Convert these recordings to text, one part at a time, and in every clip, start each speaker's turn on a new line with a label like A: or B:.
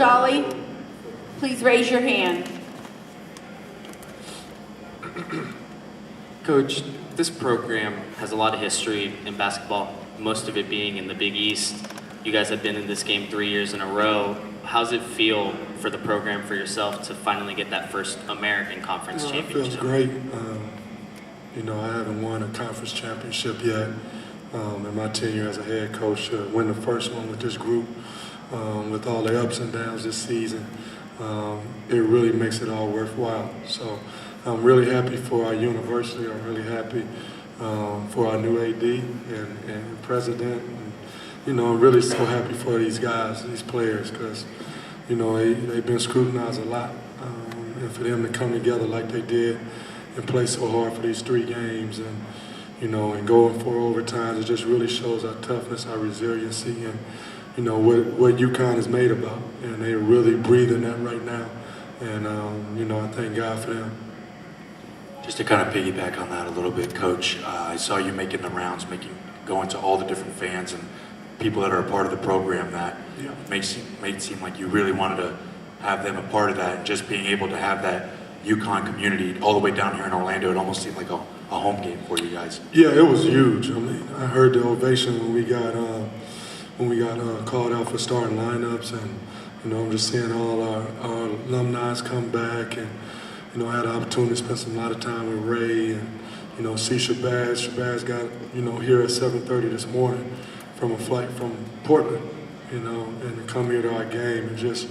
A: Ollie, please raise your hand.
B: Coach, this program has a lot of history in basketball, most of it being in the Big East. You guys have been in this game 3 years in a row. How's it feel for the program, for yourself, to finally get that first American Conference championship?
C: It feels great. I haven't won a conference championship yet in my tenure as a head coach. Win the first one with this group, with all the ups and downs this season. It really makes it all worthwhile. So I'm really happy for our university. I'm really happy for our new AD and president. And, I'm really so happy for these guys, these players, because, they've been scrutinized a lot. And for them to come together like they did and play so hard for these 3 games and, and going for overtimes, it just really shows our toughness, our resiliency, and, what UConn is made about. And they're really breathing that right now. And, I thank God for them.
D: Just to kind of piggyback on that a little bit, Coach, I saw you making the rounds, going to all the different fans and people that are a part of the program that made it seem like you really wanted to have them a part of that, and just being able to have that UConn community all the way down here in Orlando, it almost seemed like a home game for you guys.
C: Yeah, it was huge. I mean, I heard the ovation when we got called out for starting lineups, and I'm just seeing all our alumni come back, and I had the opportunity to spend a lot of time with Ray and see Shabazz. Shabazz got here at 7:30 this morning from a flight from Portland, and to come here to our game, it just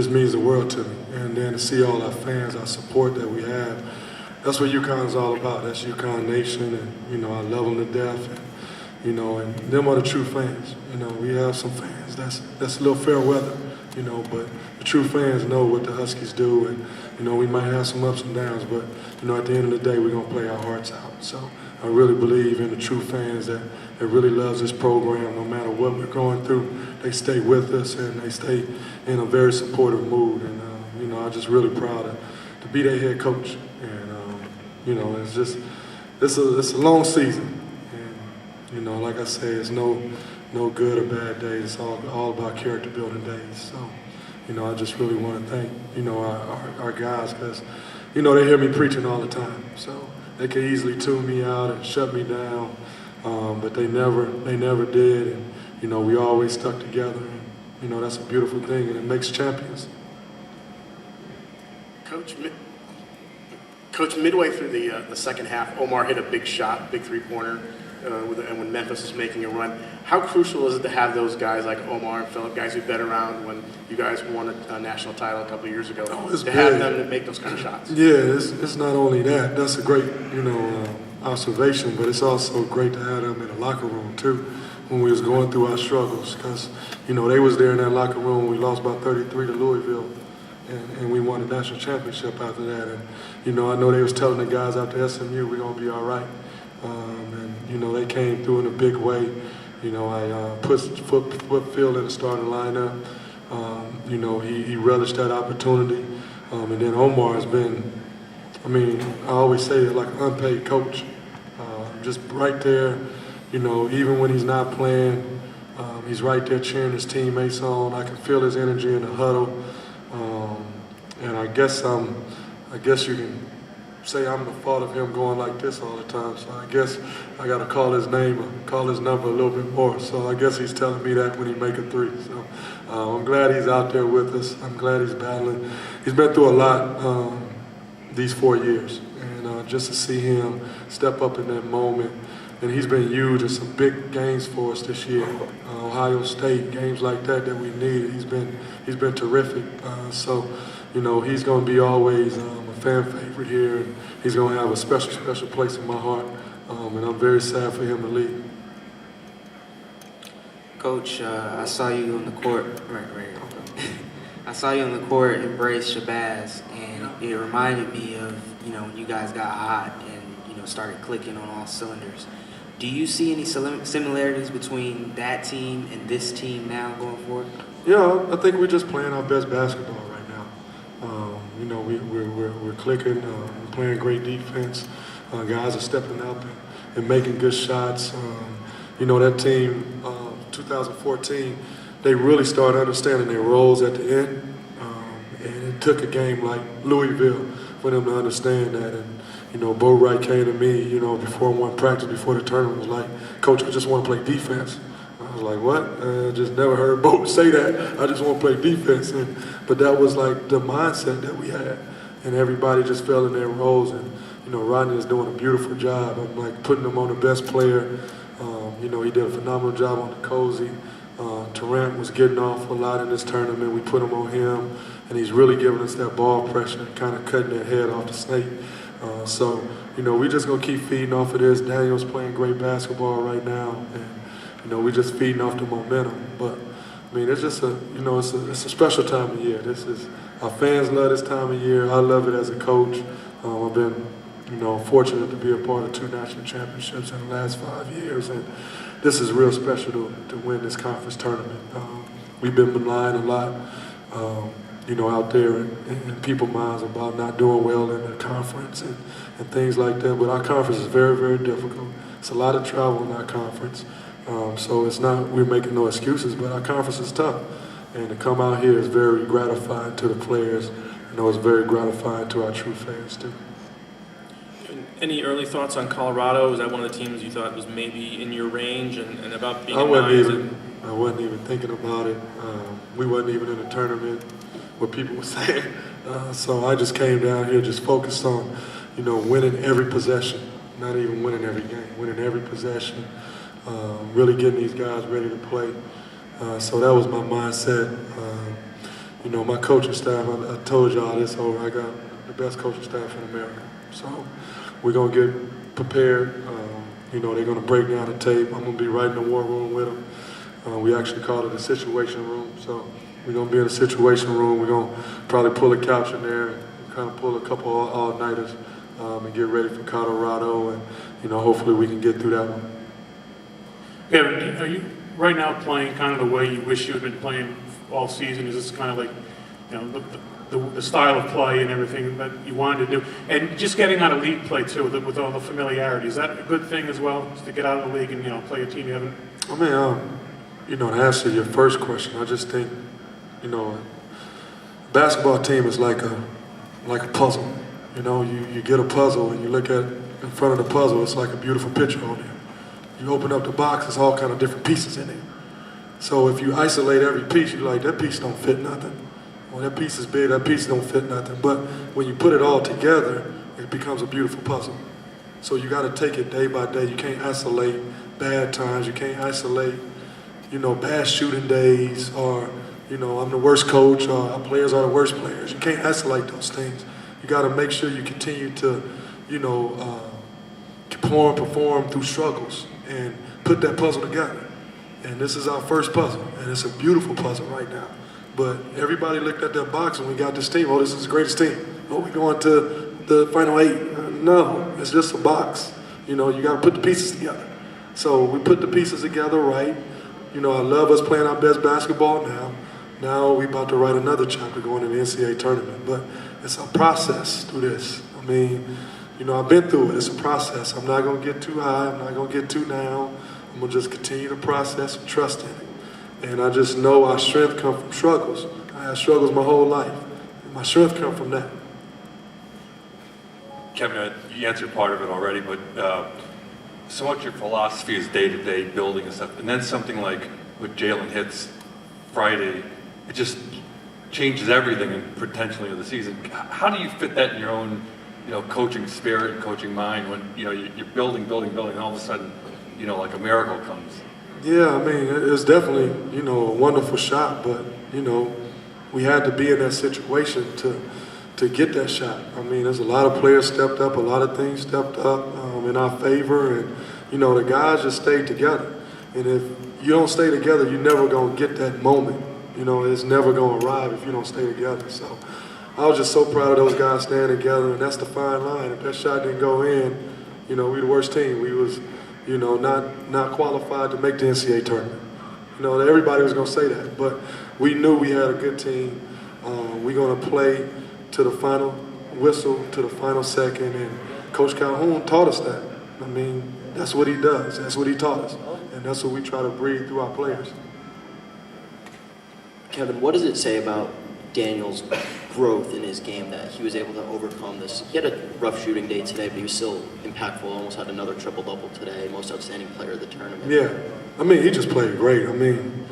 C: means the world to me. And then to see all our fans, our support that we have, that's what UConn is all about. That's UConn Nation, and I love them to death. And, and them are the true fans. We have some fans that's a little fair weather, but the true fans know what the Huskies do, and we might have some ups and downs, but at the end of the day, we're gonna play our hearts out. So I really believe in the true fans that really loves this program. No matter what we're going through, they stay with us and they stay in a very supportive mood. And I'm just really proud to be their head coach. And it's a long season. And like I say, it's no good or bad days. It's all about character building days. So I just really want to thank our guys, because they hear me preaching all the time. So they could easily tune me out and shut me down, but they never did. And we always stuck together. And that's a beautiful thing, and it makes champions.
E: Coach, midway through the second half, Omar hit a big shot, big 3-pointer, and when Memphis was making a run. How crucial is it to have those guys like Omar and Phillip, guys who've been around when you guys won a national title a couple of years ago,
C: to
E: big. Have them to make those kind of shots?
C: Yeah, it's not only that. That's a great, observation, but it's also great to have them in the locker room too when we was going through our struggles, because, they was there in that locker room when we lost by 33 to Louisville. And we won the national championship after that. And, I know they was telling the guys after SMU, we're going to be all right. They came through in a big way. I put Footfield in the starting lineup. He relished that opportunity. And then Omar has been, I always say it like an unpaid coach. Just right there, even when he's not playing, he's right there cheering his teammates on. I can feel his energy in the huddle. And I guess you can say I'm the fault of him going like this all the time. So I guess I got to call his name or call his number a little bit more. So I guess he's telling me that when he make a 3. So I'm glad he's out there with us. I'm glad he's battling. He's been through a lot these 4 years. And just to see him step up in that moment. And he's been huge in some big games for us this year. Ohio State, games like that we needed. He's been terrific. So he's going to be always a fan favorite here. And he's going to have a special place in my heart. And I'm very sad for him to leave.
F: Coach, I saw you on the court. I saw you on the court embrace Shabazz, and it reminded me of when you guys got hot and started clicking on all cylinders. Do you see any similarities between that team and this team now going forward?
C: Yeah, I think we're just playing our best basketball right now. We're clicking, we're playing great defense. Guys are stepping up and making good shots. That team, 2014, they really started understanding their roles at the end. And it took a game like Louisville for them to understand that. And, you know, Bo Wright came to me, you know, before one practice, before the tournament, was like, Coach, I just want to play defense. I was like, what? I just never heard Bo say that. I just want to play defense. But that was like the mindset that we had. And everybody just fell in their roles. And, you know, Rodney is doing a beautiful job. I'm like putting him on the best player. You know, he did a phenomenal job on the cozy. Durant was getting off a lot in this tournament. We put him on him. And he's really giving us that ball pressure, kind of cutting that head off the snake. So, you know, we're just going to keep feeding off of this. Daniel's playing great basketball right now. And, you know, we're just feeding off the momentum. But, I mean, it's just you know, it's a special time of year. Our fans love this time of year. I love it as a coach. I've been, you know, fortunate to be a part of 2 national championships in the last 5 years. And this is real special to win this conference tournament. We've been maligned a lot. You know, out there in people's minds about not doing well in the conference and things like that. But our conference is very, very difficult. It's a lot of travel in our conference. So it's not, we're making no excuses, but our conference is tough. And to come out here is very gratifying to the players. You know, it's very gratifying to our true fans, too.
G: Any early thoughts on Colorado? Was that one of the teams you thought was maybe in your range and about being
C: I wasn't even thinking about it. We wasn't even in the tournament, what people were saying. So I just came down here just focused on, you know, winning every possession, not even winning every game, winning every possession, really getting these guys ready to play. So that was my mindset. You know, my coaching staff, I told y'all this over, I got the best coaching staff in America. So we're going to get prepared. You know, they're going to break down the tape. I'm going to be right in the war room with them. We actually call it a situation room. So we're going to be in a situation room. We're going to probably pull a couch in there and kind of pull a couple all-nighters and get ready for Colorado. And, you know, hopefully we can get through that one.
H: Kevin, are you right now playing kind of the way you wish you had been playing all season? Is this kind of like, you know, the style of play and everything that you wanted to do? And just getting out of league play, too, with all the familiarity, is that a good thing as well, just to get out of the league and, you know, play a team you haven't?
C: I mean, you know, to answer your first question, I just think, you know, a basketball team is like a puzzle. You know, you get a puzzle and you look at in front of the puzzle, it's like a beautiful picture on there. You open up the box, there's all kind of different pieces in there. So if you isolate every piece, you're like, that piece don't fit nothing. Well, that piece is big, that piece don't fit nothing. But when you put it all together, it becomes a beautiful puzzle. So you got to take it day by day. You can't isolate bad times. You can't isolate, you know, bad shooting days or, you know, I'm the worst coach or our players are the worst players. You can't isolate those things. You got to make sure you continue to, you know, perform through struggles and put that puzzle together. And this is our first puzzle, and it's a beautiful puzzle right now. But everybody looked at that box when we got this team. Oh, this is the greatest team. Oh, we're going to the Final 8. No, it's just a box. You know, you got to put the pieces together. So we put the pieces together right. You know, I love us playing our best basketball now. Now we're about to write another chapter going to the NCAA tournament. But it's a process through this. I mean, you know, I've been through it. It's a process. I'm not going to get too high. I'm not going to get too down. I'm going to just continue the process and trust in it. And I just know our strength comes from struggles. I had struggles my whole life. And my strength comes from that.
I: Kevin, you answered part of it already, but so much your philosophy is day-to-day building and stuff. And then something like with Jalen hits Friday, it just changes everything and potentially of the season. How do you fit that in your own, you know, coaching spirit and coaching mind when, you know, you're building, and all of a sudden, you know, like a miracle comes?
C: Yeah, I mean, it's definitely, you know, a wonderful shot, but, you know, we had to be in that situation to get that shot. I mean, there's a lot of players stepped up, a lot of things stepped up in our favor, and, you know, the guys just stayed together. And if you don't stay together, you're never going to get that moment. You know, it's never going to arrive if you don't stay together. So I was just so proud of those guys staying together, and that's the fine line. If that shot didn't go in, you know, we the worst team. We was, you know, not qualified to make the NCAA tournament. You know, everybody was going to say that, but we knew we had a good team. We're going to play to the final whistle, to the final second, and Coach Calhoun taught us that. I mean, that's what he does. That's what he taught us, and that's what we try to breathe through our players.
J: Kevin, what does it say about Daniel's growth in his game that he was able to overcome this? He had a rough shooting day today, but he was still impactful. Almost had another triple-double today, most outstanding player of the tournament.
C: Yeah, I mean, he just played great. I mean,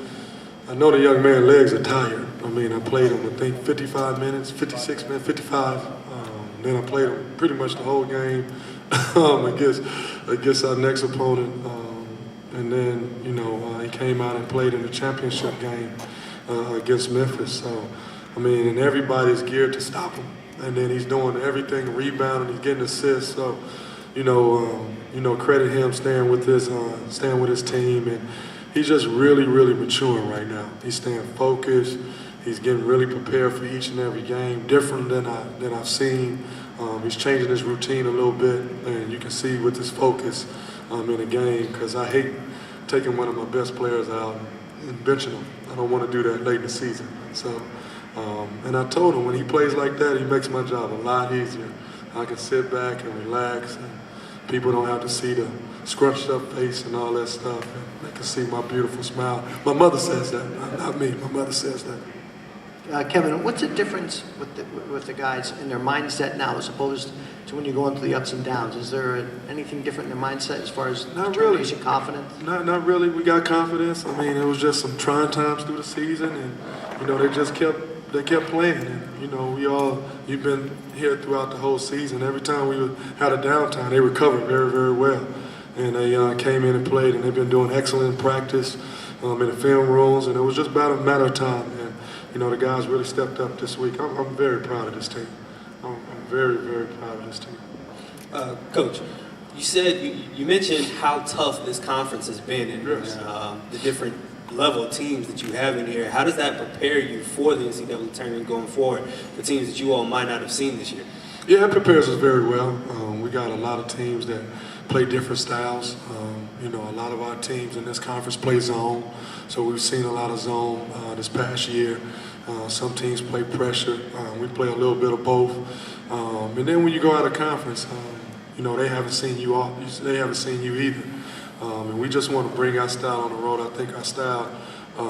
C: I know the young man's legs are tired. I mean, I played him, I think, 55 minutes, 56 minutes, 55. Then I played him pretty much the whole game against our next opponent. And then, you know, he came out and played in the championship game against Memphis. So, I mean, and everybody's geared to stop him. And then he's doing everything, rebounding, he's getting assists. So, you know, credit him staying with his team. And he's just really, really maturing right now. He's staying focused. He's getting really prepared for each and every game, different than I've seen. He's changing his routine a little bit, and you can see with his focus in a game, because I hate taking one of my best players out and benching him. I don't want to do that late in the season. So, and I told him when he plays like that, he makes my job a lot easier. I can sit back and relax, and people don't have to see the scrunched up face and all that stuff. And they can see my beautiful smile. My mother says that, not me. My mother says that.
K: Kevin, what's the difference with the guys in their mindset now as opposed to when you're going through the ups and downs? Is there anything different in their mindset as far as determination, confidence?
C: Not really. We got confidence. I mean, it was just some trying times through the season, and you know, they kept playing. And you know, you've been here throughout the whole season. Every time we had a downtime, they recovered very, very well, and they came in and played, and they've been doing excellent in practice in the film rooms, and it was just about a matter of time. You know, the guys really stepped up this week. I'm very proud of this team. I'm very, very proud of this team.
L: Coach, you said you mentioned how tough this conference has been and the different level of teams that you have in here. How does that prepare you for the NCAA tournament going forward, the teams that you all might not have seen this year?
C: Yeah, it prepares us very well. We got a lot of teams that play different styles. You know, a lot of our teams in this conference play zone, so we've seen a lot of zone this past year. Some teams play pressure. We play a little bit of both. And then when you go out of conference, you know, they haven't seen you either. And we just want to bring our style on the road. I think our style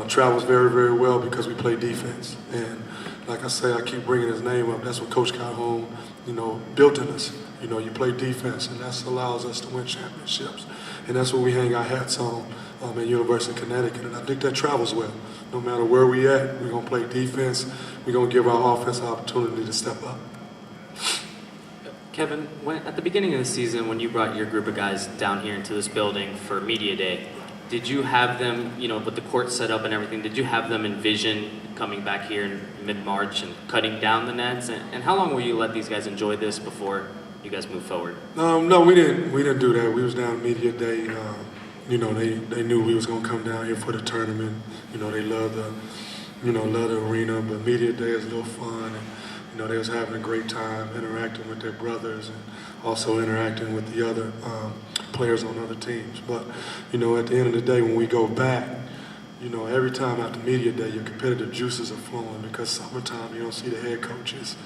C: travels very, very well because we play defense. And like I say, I keep bringing his name up. That's what Coach Calhoun, you know, built in us. You know, you play defense, and that allows us to win championships. And that's what we hang our hats on at University of Connecticut. And I think that travels well. No matter where we at, we're going to play defense. We're going to give our offense an opportunity to step up.
B: Kevin, at the beginning of the season, when you brought your group of guys down here into this building for Media Day, did you have them, you know, with the court set up and everything, did you have them envision coming back here in mid-March and cutting down the nets? And how long will you let these guys enjoy this before you guys move forward?
C: No, we didn't do that. We was down Media Day. You know, they knew we was gonna come down here for the tournament. You know, they love the arena, but Media Day is a little fun. And, you know, they was having a great time interacting with their brothers and also interacting with the other players on other teams. But, you know, at the end of the day, when we go back, you know, every time after Media Day, your competitive juices are flowing because summertime, you don't see the head coaches.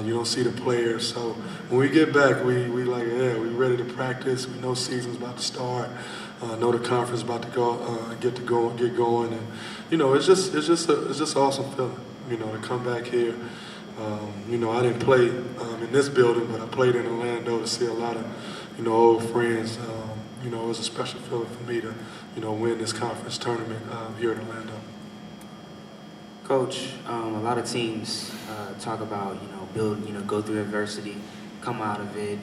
C: You don't see the players. So when we get back, we like, yeah, we ready to practice. We know season's about to start. Know the conference about to get going, and you know, it's just an awesome feeling. You know, to come back here. You know, I didn't play in this building, but I played in Orlando to see a lot of, you know, old friends. You know, it was a special feeling for me to, you know, win this conference tournament here in Orlando.
F: Coach, a lot of teams talk about, go through adversity, come out of it,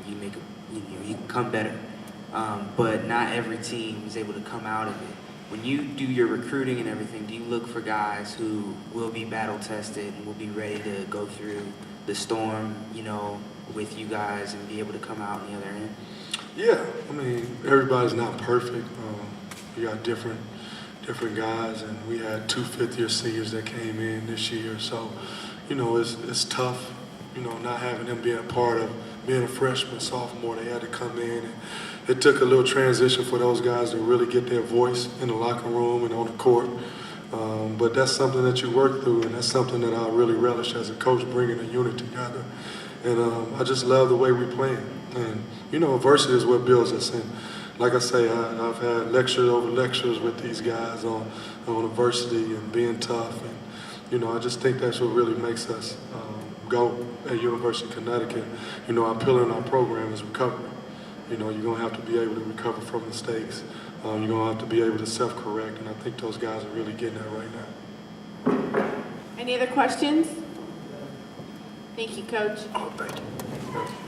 F: and you come better. But not every team is able to come out of it. When you do your recruiting and everything, do you look for guys who will be battle tested and will be ready to go through the storm, with you guys and be able to come out on the other end?
C: Yeah, I mean, everybody's not perfect. We got different guys, and we had 2 fifth-year seniors that came in this year. So, it's tough, not having them being a part of being a freshman, sophomore. They had to come in, and it took a little transition for those guys to really get their voice in the locker room and on the court. But that's something that you work through, and that's something that I really relish as a coach, bringing a unit together. And I just love the way we play. And, adversity is what builds us. And, like I say, I've had lectures over lectures with these guys on adversity and being tough, and you know, I just think that's what really makes us go at University of Connecticut. You know, our pillar in our program is recovery. You know, you're gonna have to be able to recover from mistakes. You're gonna have to be able to self-correct, and I think those guys are really getting that right now.
A: Any other questions? Thank you, Coach.
C: Oh, thank you.